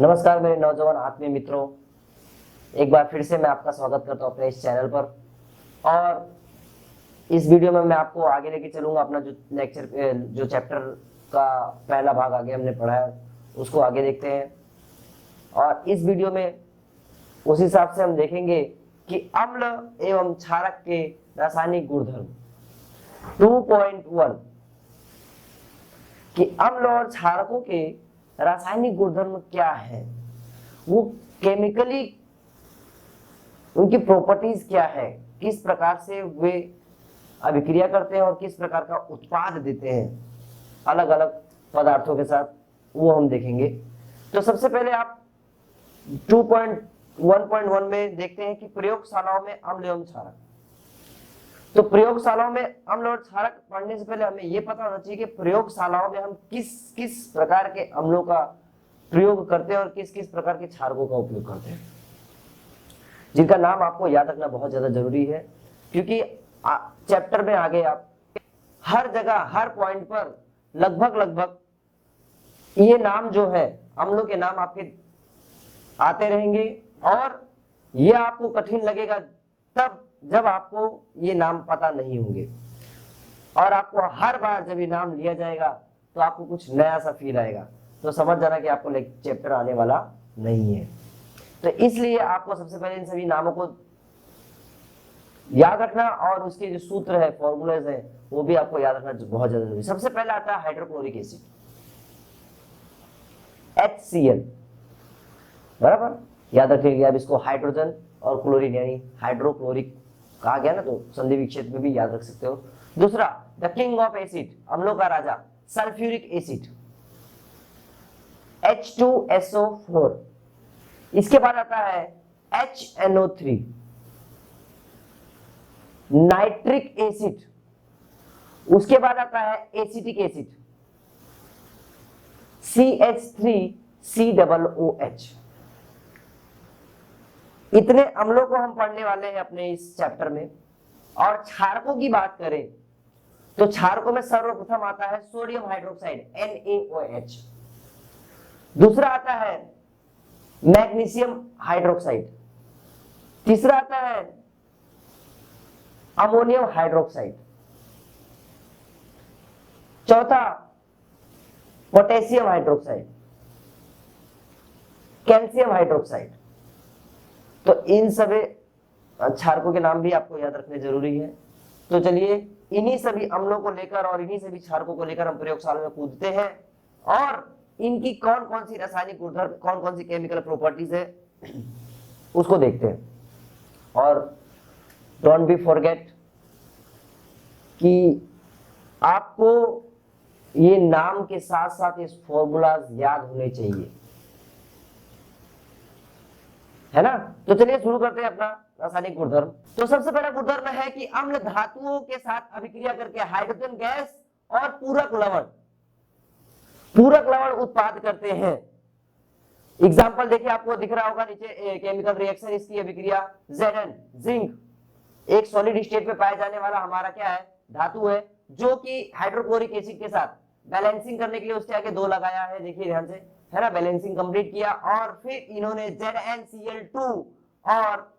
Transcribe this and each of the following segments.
नमस्कार मेरे नौजवान आत्मीय मित्रों, एक बार फिर से मैं आपका स्वागत करता हूं अपने इस चैनल पर। और इस वीडियो में मैं आपको आगे लेके चलूंगा। अपना जो लेक्चर जो चैप्टर का पहला भाग आगे हमने पढ़ा है उसको आगे देखते हैं। और इस वीडियो में उस हिसाब से हम देखेंगे कि अम्ल एवं क्षारक के रासायनिक गुणधर्म 2.1 कि अम्ल और क्षारकों के रासायनिक गुणधर्म क्या है, वो केमिकली उनकी प्रॉपर्टीज क्या है, किस प्रकार से वे अभिक्रिया करते हैं और किस प्रकार का उत्पाद देते हैं अलग अलग पदार्थों के साथ, वो हम देखेंगे। तो सबसे पहले आप 2.1.1 में देखते हैं कि प्रयोगशालाओं में अम्ल एवं क्षारक। तो प्रयोगशालाओं में अम्ल और क्षारक पढ़ने से पहले हमें यह पता होना चाहिए कि प्रयोगशालाओं में हम किस किस प्रकार के अम्लों का प्रयोग करते हैं और किस किस प्रकार के क्षारकों का उपयोग करते हैं, जिनका नाम आपको याद रखना बहुत ज्यादा जरूरी है। क्योंकि चैप्टर में आगे आप हर जगह हर पॉइंट पर लगभग ये नाम जो है अम्लों के नाम आपके आते रहेंगे और ये आपको कठिन लगेगा तब जब आपको ये नाम पता नहीं होंगे। और आपको हर बार जब ये नाम लिया जाएगा तो आपको कुछ नया सा फील आएगा, तो समझ जाना कि आपको चैप्टर आने वाला नहीं है। तो इसलिए आपको सबसे पहले इन सभी नामों को याद रखना और उसके जो सूत्र है, फॉर्मूलाज है, वो भी आपको याद रखना बहुत ज्यादा जरूरी है। सबसे पहले आता है हाइड्रोक्लोरिक एसिड HCl, बराबर। याद रखिएगा अब इसको हाइड्रोजन और क्लोरीन यानी हाइड्रोक्लोरिक कहा गया ना, तो संधि विच्छेद में भी याद रख सकते हो। दूसरा द किंग ऑफ एसिड, अम्लों का राजा, सल्फ्यूरिक एसिड H2SO4। इसके बाद आता है HNO3, नाइट्रिक एसिड। उसके बाद आता है एसिटिक एसिड CH3COOH। इतने अम्लों को हम पढ़ने वाले हैं अपने इस चैप्टर में। और क्षारकों की बात करें तो क्षारकों में सर्वप्रथम आता है सोडियम हाइड्रोक्साइड NaOH। दूसरा आता है मैग्नीशियम हाइड्रोक्साइड। तीसरा आता है अमोनियम हाइड्रोक्साइड। चौथा पोटेशियम हाइड्रोक्साइड, कैल्शियम हाइड्रोक्साइड। तो इन सभी क्षारकों के नाम भी आपको याद रखने जरूरी है। तो चलिए इन्हीं सभी अम्लों को लेकर और इन्हीं सभी क्षारकों को लेकर हम प्रयोगशाला में कूदते हैं और इनकी कौन कौन सी रासायनिक गुणधर्म, कौन कौन सी केमिकल प्रॉपर्टीज है, उसको देखते हैं। और डोंट बी फॉरगेट कि आपको ये नाम के साथ साथ इस फॉर्मूलाज याद होने चाहिए, है ना। तो चलिए शुरू करते हैं अपना रासायनिक गुणधर्म। तो सबसे पहला गुणधर्म है कि अम्ल धातुओं के साथ अभिक्रिया करके हाइड्रोजन गैस और पूरक लवण उत्पाद करते हैं। एग्जाम्पल देखिए, आपको दिख रहा होगा नीचे केमिकल रिएक्शन, इसकी अभिक्रिया Zn जिंक एक सॉलिड स्टेट पे पाया जाने वाला हमारा क्या है, धातु है, जो कि हाइड्रोक्लोरिक एसिड के साथ बैलेंसिंग करने के लिए उसके आगे 2 लगाया है, देखिए ध्यान से, है ना। बैलेंसिंग कंप्लीट किया और फिर इन्होंने ZnCl2 और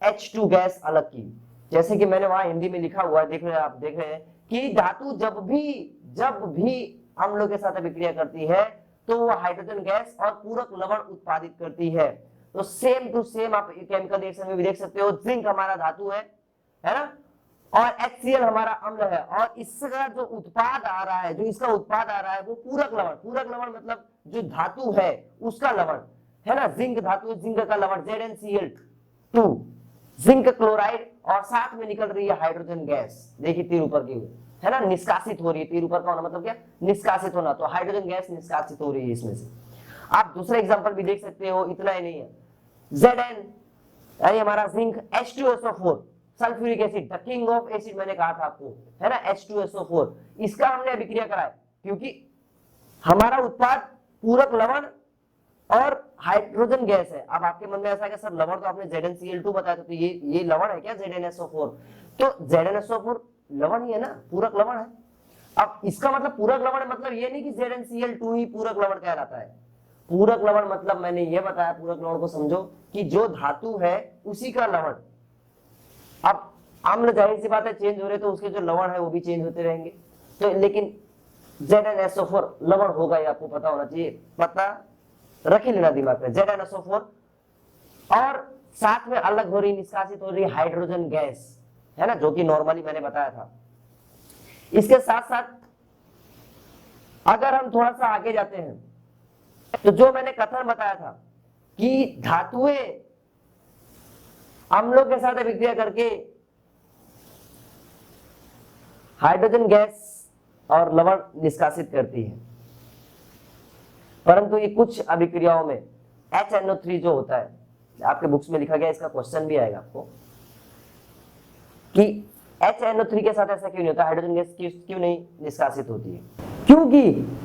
H2 गैस अलग की। जैसे कि मैंने वहां हिंदी में लिखा हुआ है, आप देख रहे हैं कि धातु जब भी अम्लों के साथ अभिक्रिया करती है तो वो हाइड्रोजन गैस और पूरक लवण उत्पादित करती है। तो सेम टू सेम आप केमिकल रिएक्शन में भी देख सकते हो, जिंक हमारा धातु है ना, और HCl हमारा अम्ल है, और इसका जो उत्पाद आ रहा है, जो इसका उत्पाद आ रहा है वो पूरक लवण मतलब जो धातु है उसका लवण, है ना। जिंक धातु, जिंक का लवण ZnCl2, जिंक क्लोराइड, और साथ में निकल रही है हाइड्रोजन गैस, देखिए तीर ऊपर की, है ना, निष्कासित हो रही है। तीर ऊपर का होना मतलब क्या, निष्कासित होना। तो हाइड्रोजन गैस निष्कासित हो रही है इसमें से। आप दूसरा एग्जांपल भी देख सकते हो, इतना ही नहीं है, Zn यानी हमारा zinc H2SO4, sulphuric acid, the king of acid मैंने कहा था आपको, है ना, H2SO4, इसका हमने अभिक्रिया कराया क्योंकि हमारा उत्पाद पूरक लवण और हाइड्रोजन गैस है। अब आपके मन में ऐसा है कि सर लवण तो आपने ZnCl2 बताया था, तो ये लवण है क्या ZnSO4? तो ZnSO4 लवण ही है ना, पूरक लवण है। अब इसका मतलब पूरक लवण मतलब ये नहीं कि ZnCl2 ही पूरक लवण कहलाता है। पूरक लवण मतलब मैंने ये बताया, पूरक लवण को समझो कि जो धातु है उसी का लवण। अब अम्ल जाहिर सी बात है चेंज हो रहे तो उसके जो लवण है वो भी चेंज होते रहेंगे, तो लेकिन ZnSO4 लवण होगा, ये आपको पता होना चाहिए, पता रख ही लेना दिमाग में, ZnSO4। और साथ में अलग हो रही, निष्कासित हो रही हाइड्रोजन गैस है ना, जो कि नॉर्मली मैंने बताया था। इसके साथ साथ अगर हम थोड़ा सा आगे जाते हैं तो जो मैंने कथन बताया था कि धातुएं अम्लों के साथ अभिक्रिया करके हाइड्रोजन गैस और लवण निष्कासित करती है, परंतु ये कुछ अभिक्रियाओं में HNO3 जो होता है, आपके बुक्स में लिखा गया, इसका क्वेश्चन भी आएगा आपको कि HNO3 के साथ ऐसा क्यों नहीं होता, हाइड्रोजन गैस क्यों नहीं निष्कासित होती है? क्योंकि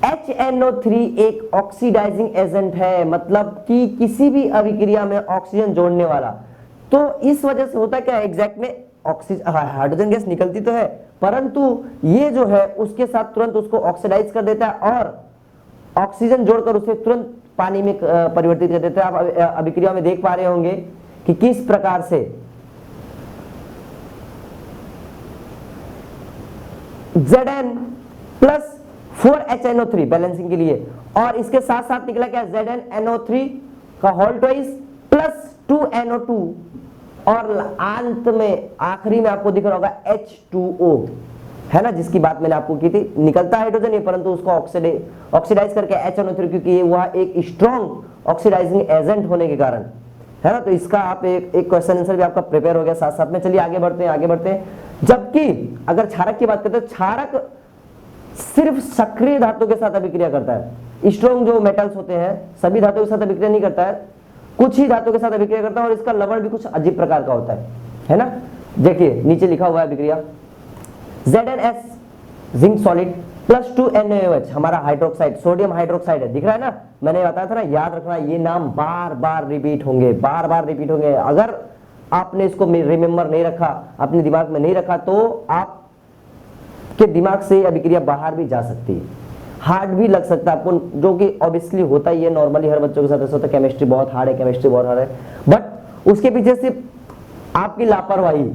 HNO3 एक ऑक्सीडाइजिंग एजेंट है, मतलब कि किसी भी अभिक्रिया में ऑक्सीजन जोड़ने वाला। तो इस वजह से होता क्या है एग्जैक्ट में, ऑक्सीजन हाइड्रोजन गैस निकलती तो है, परंतु ये जो है उसके साथ तुरंत उसको ऑक्सीडाइज कर देता है और ऑक्सीजन जोड़कर उसे तुरंत पानी में परिवर्तित कर देता है। आप अभिक्रिया में देख पा रहे होंगे कि किस प्रकार से Zn प्लस 4HNO3 बैलेंसिंग के लिए, और इसके साथ साथ निकला क्या, ZnNO3 का होल ट्वाइस प्लस 2NO2, और अंत में आखिरी में आपको दिख रहा होगा H2O है ना, जिसकी बात मैंने आपको की थी, निकलता हाइड्रोजन है परंतु उसको ऑक्सीडाइज करके HNO3, क्योंकि ये वह एक स्ट्रॉन्ग ऑक्सीडाइजिंग एजेंट होने के कारण है ना। तो इसका आप एक क्वेश्चन आंसर भी आपका प्रिपेयर हो गया साथ साथ में। चलिए आगे बढ़ते हैं। जबकि अगर क्षारक की बात करते हैं, क्षारक सिर्फ सक्रिय धातु के साथ अभिक्रिया करता है, स्ट्रॉन्ग जो मेटल्स होते हैं सभी धातुओं के साथ अभिक्रिया नहीं करता है, कुछ ही धातु के साथ अभिक्रिया करता है, और इसका लवण भी कुछ अजीब प्रकार का होता है ना। देखिए नीचे लिखा हुआ है अभिक्रिया, ZnS zinc solid plus 2NaOH हमारा हाइड्रोक्साइड, सोडियम हाइड्रोक्साइड है, दिख रहा है ना, मैंने बताया था ना, याद रखना ये नाम बार बार रिपीट होंगे, बार बार रिपीट होंगे। अगर आपने इसको रिमेंबर नहीं रखा, अपने दिमाग में नहीं रखा, तो आप के दिमाग से अभिक्रिया बाहर भी जा सकती है, हार्ड भी लग सकता है आपको, जो कि ऑब्वियसली होता ही है, नॉर्मली हर बच्चों के साथ ऐसा होता है, केमिस्ट्री बहुत हार्ड है, केमिस्ट्री बहुत हार्ड है, बट उसके पीछे सिर्फ आपकी लापरवाही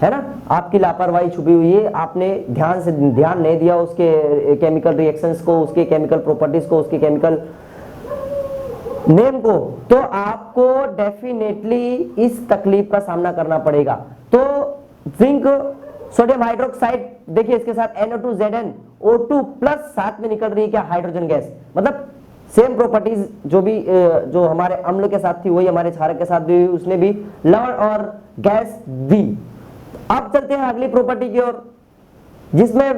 है ना, आपकी लापरवाही छुपी हुई है, आपने ध्यान नहीं दिया उसके केमिकल रिएक्शंस को, उसके केमिकल प्रॉपर्टीज को, उसके केमिकल नेम को, तो आपको डेफिनेटली इस तकलीफ का सामना करना पड़ेगा। तो जिंक सोडियम हाइड्रोक्साइड, देखिए इसके साथ NO2 ZnO2 प्लस साथ में निकल रही है क्या, हाइड्रोजन गैस, मतलब सेम प्रॉपर्टीज जो हमारे अम्ल के साथ थी वही हमारे क्षारक के साथ भी हुई, उसने भी लवण और गैस दी। अब चलते हैं अगली प्रॉपर्टी की ओर, जिसमें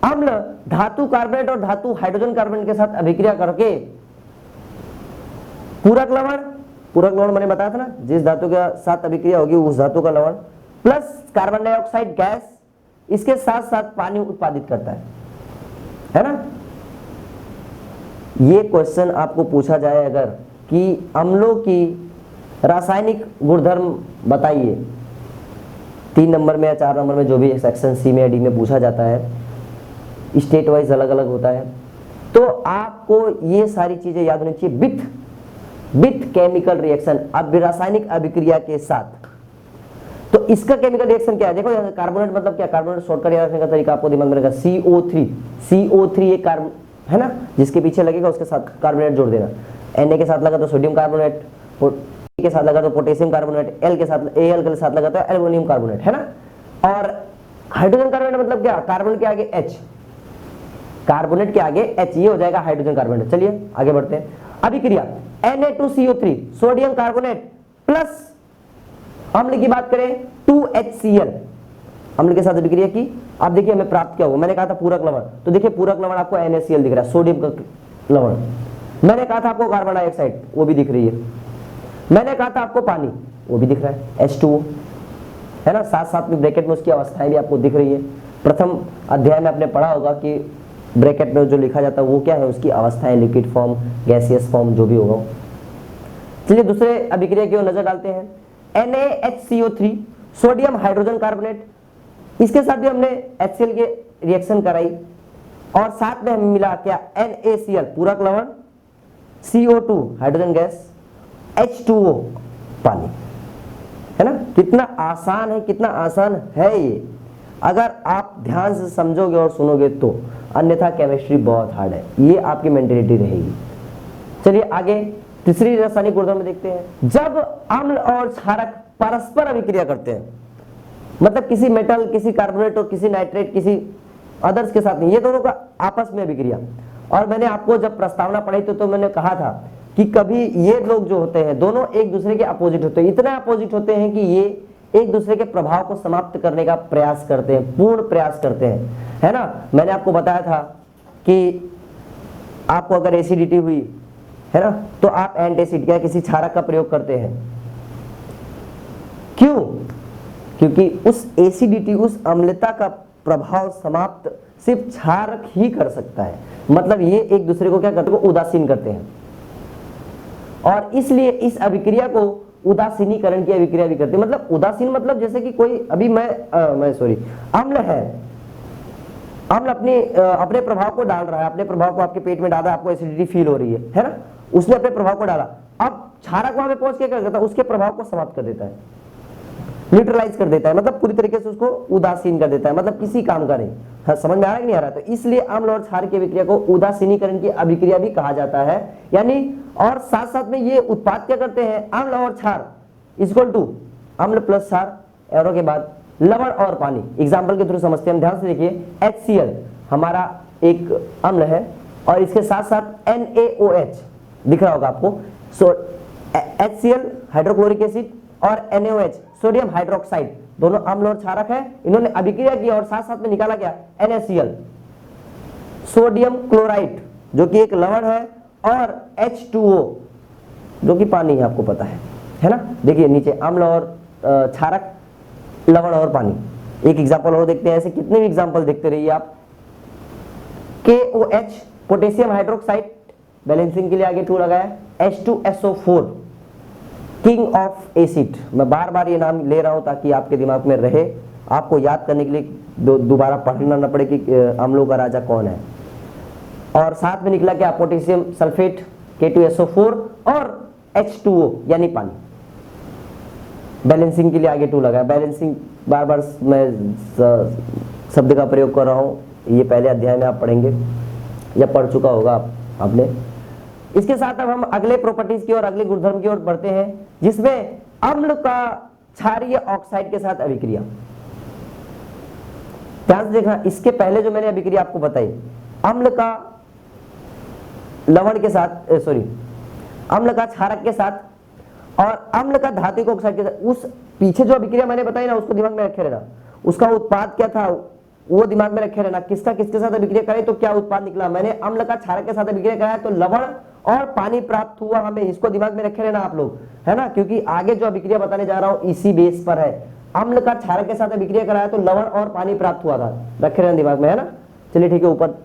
अम्ल धातु कार्बोनेट और धातु हाइड्रोजन कार्बोनेट के साथ अभिक्रिया करके पूरक लवण मैंने बताया था ना, जिस धातु के साथ अभिक्रिया होगी उस धातु का लवण प्लस कार्बन डाइऑक्साइड गैस, इसके साथ साथ पानी उत्पादित करता है ना। ये क्वेश्चन आपको पूछा जाए अगर कि अम्लों की रासायनिक गुणधर्म बताइए, 3 नंबर में या 4 नंबर में जो भी सेक्शन सी में या डी में पूछा जाता है, स्टेट वाइज अलग अलग होता है, तो आपको ये सारी चीजें याद होनी चाहिए। विथ केमिकल रिएक्शन, अब रासायनिक अभिक्रिया के साथ, तो इसका केमिकल रिएक्शन क्या है, देखो कार्बोनेट मतलब क्या, कार्बोनेट शॉर्टकट याद रखने का तरीका आपको दिमाग में रहेगा, CO3 एक कार्बन है ना, जिसके पीछे लगेगा उसके साथ कार्बोनेट जोड़ देना, Na के साथ लगा तो सोडियम कार्बोनेट, के साथ लगा तो पोटेशियम कार्बोनेट, Al के साथ लगा तो एल्युमिनियम कार्बोनेट है ना। और हाइड्रोजन कार्बोनेट मतलब क्या, कार्बन के आगे H, कार्बोनेट के आगे H, ये हो जाएगा हाइड्रोजन कार्बोनेट। चलिए आगे बढ़ते हैं। अभिक्रिया Na2CO3 सोडियम कार्बोनेट प्लस अम्ल की बात करें 2HCl, अम्ल के साथ अभिक्रिया की, अब देखिए हमें प्राप्त क्या हुआ, मैंने कहा था पूरक लवण, तो देखिए पूरक लवण आपको NaCl दिख रहा है, सोडियम का लवण, मैंने कहा था आपको कार्बन डाइऑक्साइड वो भी दिख रही है, मैंने कहा था आपको पानी वो भी दिख रहा है H2O है ना, साथ साथ में ब्रैकेट में उसकी अवस्थाएं भी आपको दिख रही है। प्रथम अध्याय में आपने पढ़ा होगा कि ब्रैकेट में जो लिखा जाता है वो क्या है, उसकी अवस्थाएं, लिक्विड फॉर्म, गैसियस फॉर्म, जो भी होगा। चलिए दूसरे अभिक्रिया की ओर नजर डालते हैं। NaHCO3 सोडियम हाइड्रोजन कार्बोनेट, इसके साथ भी हमने HCl के रिएक्शन कराई और साथ में हमें मिला क्या, NaCl पूरक लवण CO2 हाइड्रोजन गैस, H2O पानी, है ना। कितना आसान है, कितना आसान है ये, अगर आप ध्यान से समझोगे और सुनोगे तो, अन्यथा केमिस्ट्री बहुत हार्ड है, ये आपकी मेंटेलिटी रहेगी। चलिए आगे तीसरी रासायनिक गुणधर्म में देखते हैं। जब अम्ल और क्षारक परस्पर अभिक्रिया करते हैं, मतलब किसी मेटल, किसी कार्बोनेट और किसी नाइट्रेट, किसी अदर्स के साथ नहीं, ये दोनों का आपस में अभिक्रिया। और मैंने आपको जब प्रस्तावना पढ़ी तो मैंने कहा था कि कभी ये लोग जो होते हैं दोनों एक दूसरे के अपोजिट होते हैं, इतना अपोजिट होते हैं कि ये एक दूसरे के प्रभाव को समाप्त करने का प्रयास करते हैं, पूर्ण प्रयास करते हैं, है ना। मैंने आपको बताया था कि आपको अगर एसिडिटी हुई है ना, तो आप एंटासिड या किसी क्षारक का प्रयोग करते हैं। क्यों? क्योंकि उस एसिडिटी, उस अम्लता का प्रभाव समाप्त सिर्फ क्षारक ही कर सकता है, मतलब ये एक दूसरे को क्या करते हैं, उदासीन करते हैं। और इसलिए इस अभिक्रिया को उदासीनीकरण की अभिक्रिया भी करते हैं। मतलब उदासीन मतलब जैसे कि कोई अभी अम्ल है, अम्ल अपने प्रभाव को डाल रहा है, अपने प्रभाव को आपके पेट में डाल रहा है, आपको एसिडिटी फील हो रही है ना, उसने अपने प्रभाव को डाला। अब क्षारक वहां पे पहुंच के क्या करता है, उसके प्रभाव को समाप्त कर देता है, न्यूट्रलाइज कर देता है, मतलब पूरी तरीके से उसको उदासीन कर देता है, मतलब किसी काम का नहीं। हाँ, समझ में आ रहा है कि नहीं आ रहा? तो इसलिए अम्ल और क्षार की अभिक्रिया को उदासीनीकरण की अभिक्रिया भी कहा जाता है। यानी और साथ साथ में ये उत्पाद क्या करते हैं, अम्ल और क्षार इक्वल टू अम्ल प्लस क्षार, एरो के बाद लवण और पानी। एग्जाम्पल के थ्रू समझते हैं हम, ध्यान से देखिए। HCl हमारा एक अम्ल है और इसके साथ साथ NaOH दिख रहा होगा आपको। सो HCl हाइड्रोक्लोरिक एसिड और NaOH सोडियम हाइड्रोक्साइड, दोनों अम्ल और क्षारक है। इन्होंने अभिक्रिया की और साथ साथ में निकाला क्या, NaCl सोडियम क्लोराइड जो कि एक लवण है, और H2O जो कि पानी है, आपको पता है ना। देखिए नीचे अम्ल और क्षारक, लवण और पानी। एक एग्जांपल और देखते हैं, ऐसे कितने भी एग्जांपल देखते रहिए आप। KOH पोटेशियम हाइड्रोक्साइड, बैलेंसिंग के लिए आगे 2 लगाया। H2SO4 king of acid. मैं बार बार ये नाम ले रहा हूं ताकि आपके दिमाग में रहे, आपको याद करने के लिए दोबारा पढ़ना न पड़े कि अम्लों का राजा कौन है। और साथ में निकला क्या, पोटेशियम सल्फेट K2SO4 और H2O यानी पानी। बैलेंसिंग के लिए आगे 2 लगाया। बैलेंसिंग बार बार मैं शब्द का प्रयोग कर रहा हूँ, ये पहले अध्याय में आप पढ़ेंगे या पढ़ चुका होगा आपने। इसके साथ अब हम अगले प्रॉपर्टीज की और अगले गुणधर्म की ओर बढ़ते हैं, जिसमें अम्ल का क्षारीय ऑक्साइड के साथ अभिक्रिया। ध्यान से देखना, इसके पहले जो मैंने अभिक्रिया आपको बताई, अम्ल का लवण के साथ, अम्ल का क्षारक के साथ और अम्ल का धात्विक ऑक्साइड के साथ, उस पीछे जो अभिक्रिया मैंने बताई ना, उसको दिमाग में रखे रहना। उसका उत्पाद क्या था वो दिमाग में रखे रहना, किसका किसके साथ अभिक्रिया करे तो क्या उत्पाद निकला। मैंने अम्ल का क्षारक के साथ अभिक्रिया कराया तो लवण और पानी प्राप्त हुआ हमें, इसको दिमाग में रखे रहना आप लोग, है ना, क्योंकि आगे जो अभिक्रिया बताने जा रहा हूं इसी बेस पर है। अम्ल का क्षारक के साथ अभिक्रिया कराया तो लवण और पानी प्राप्त हुआ था, रखे रहना दिमाग में, है ना। चलिए ठीक है, ऊपर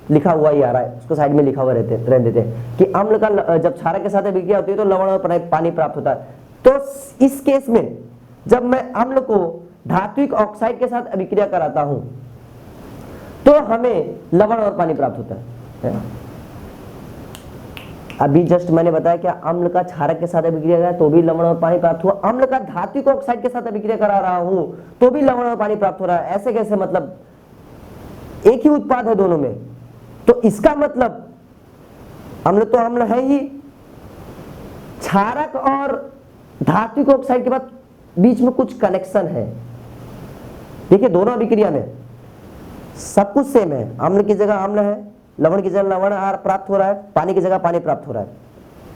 लिखा हुआ ही आ रहा है, उसको साइड में लिखा हुआ रहने देते हैं कि अम्ल का जब क्षारक के साथ अभिक्रिया होती है तो लवण और पानी प्राप्त होता है। तो इस केस में जब मैं अम्ल को धात्विक ऑक्साइड के साथ अभिक्रिया कराता हूं तो हमें लवण और पानी प्राप्त होता है। अभी जस्ट मैंने बताया क्या, अम्ल का क्षारक के साथ अभिक्रिया करा तो भी लवण और पानी प्राप्त हुआ, अम्ल का धात्विक ऑक्साइड के साथ अभिक्रिया करा रहा हूं तो भी लवण और पानी प्राप्त हो रहा है। ऐसे कैसे, मतलब एक ही उत्पाद है दोनों में, तो इसका मतलब अम्ल तो अम्ल है ही, क्षारक और धात्विक ऑक्साइड के बाद बीच में कुछ कनेक्शन है। देखिए दोनों अभिक्रिया में सब कुछ सेम है, अम्ल की जगह अम्ल है, लवण की जगह लवण प्राप्त हो रहा है, पानी की जगह पानी प्राप्त हो रहा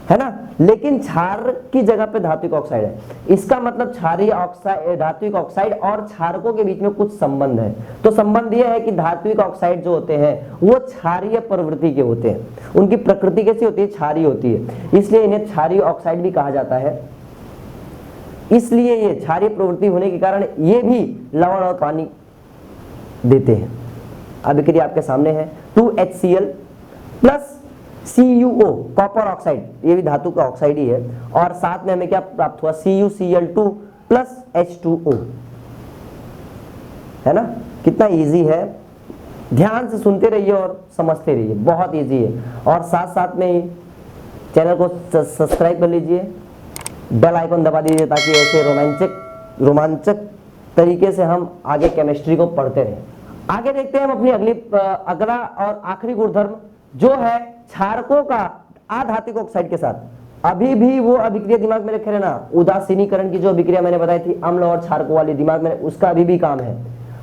है ना, लेकिन क्षार की जगह पे धात्विक ऑक्साइड है। इसका मतलब क्षारीय ऑक्साइड, धात्विक ऑक्साइड और क्षारकों के बीच में कुछ संबंध है। तो संबंध यह है कि धात्विक ऑक्साइड जो होते हैं वो क्षारीय प्रवृत्ति के होते हैं, उनकी प्रकृति कैसी होती है, क्षारीय होती है, इसलिए इन्हें क्षारीय ऑक्साइड भी कहा जाता है। इसलिए ये क्षारीय प्रवृत्ति होने के कारण ये भी लवण और पानी देते हैं। अभिक्रिया आपके सामने है, 2HCl plus CuO copper oxide, ये भी धातु का ऑक्साइड ही है, और साथ में हमें क्या प्राप्त हुआ, CuCl2 प्लस H2O, है ना। कितना इजी है, ध्यान से सुनते रहिए और समझते रहिए, बहुत इजी है। और साथ साथ में चैनल को सब्सक्राइब कर लीजिए, बेल आइकन दबा दीजिए ताकि ऐसे रोमांचक तरीके से हम आगे केमिस्ट्री को पढ़ते रहें। आगे देखते हैं हम अपनी अगला और आखिरी गुणधर्म जो है क्षारकों का आधात्विक ऑक्साइड के साथ। अभी भी वो अभिक्रिया दिमाग में रखे रहना, उदासीनीकरण की जो अभिक्रिया मैंने बताई थी अम्ल और क्षारकों वाली, दिमाग में उसका अभी भी काम है।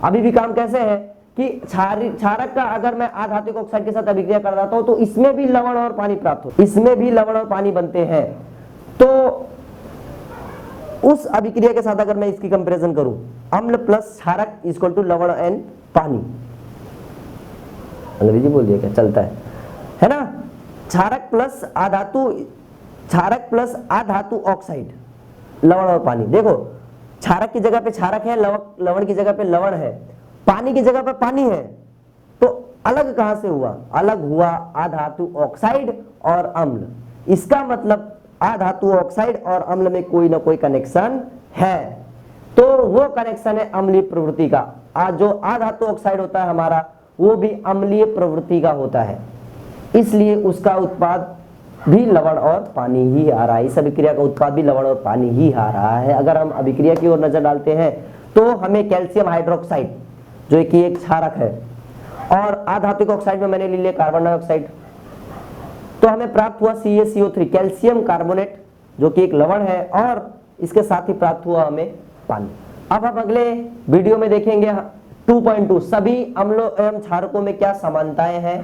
अभी भी काम कैसे है कि क्षारक का अगर मैं आधात्विक ऑक्साइड के साथ अभिक्रिया कर रहा हूं तो इसमें भी लवण और पानी प्राप्त हो, इसमें भी लवण और पानी बनते हैं। तो उस अभिक्रिया के साथ अगर मैं इसकी कंपैरिजन करूं, अम्ल प्लस क्षारक इक्वल टू लवण एंड पानी, अंग्रेजी बोल दिया क्या, चलता है ना। क्षारक प्लस आधातु ऑक्साइड, लवण और पानी। देखो क्षारक की जगह पे क्षारक है, लवण की जगह पे लवण है, पानी की जगह पे पानी है, तो अलग कहां से हुआ? अलग हुआ आधातु ऑक्साइड और अम्ल। इसका मतलब आधातु ऑक्साइड और अम्ल में कोई ना कोई कनेक्शन है, तो वो कनेक्शन है अम्लीय प्रवृत्ति का। जो आधातु ऑक्साइड होता है हमारा वो भी अम्लीय प्रवृत्ति का होता है, इसलिए उसका उत्पाद भी लवण और पानी ही आ रहा है। इस अभिक्रिया का उत्पाद भी लवण और पानी ही आ रहा है। अगर हम अभिक्रिया की ओर नजर डालते हैं तो हमें कैल्शियम हाइड्रोक्साइड जो कि एक क्षारक है और आधात्विक ऑक्साइड में मैंने ले लिया कार्बन डाइऑक्साइड, तो हमें प्राप्त हुआ CaCO3 कैल्शियम कार्बोनेट जो कि एक लवण है, और इसके साथ ही प्राप्त हुआ हमें पानी। अब हम अगले वीडियो में देखेंगे 2.2 सभी अम्लों एवं क्षारकों में क्या समानताएं हैं।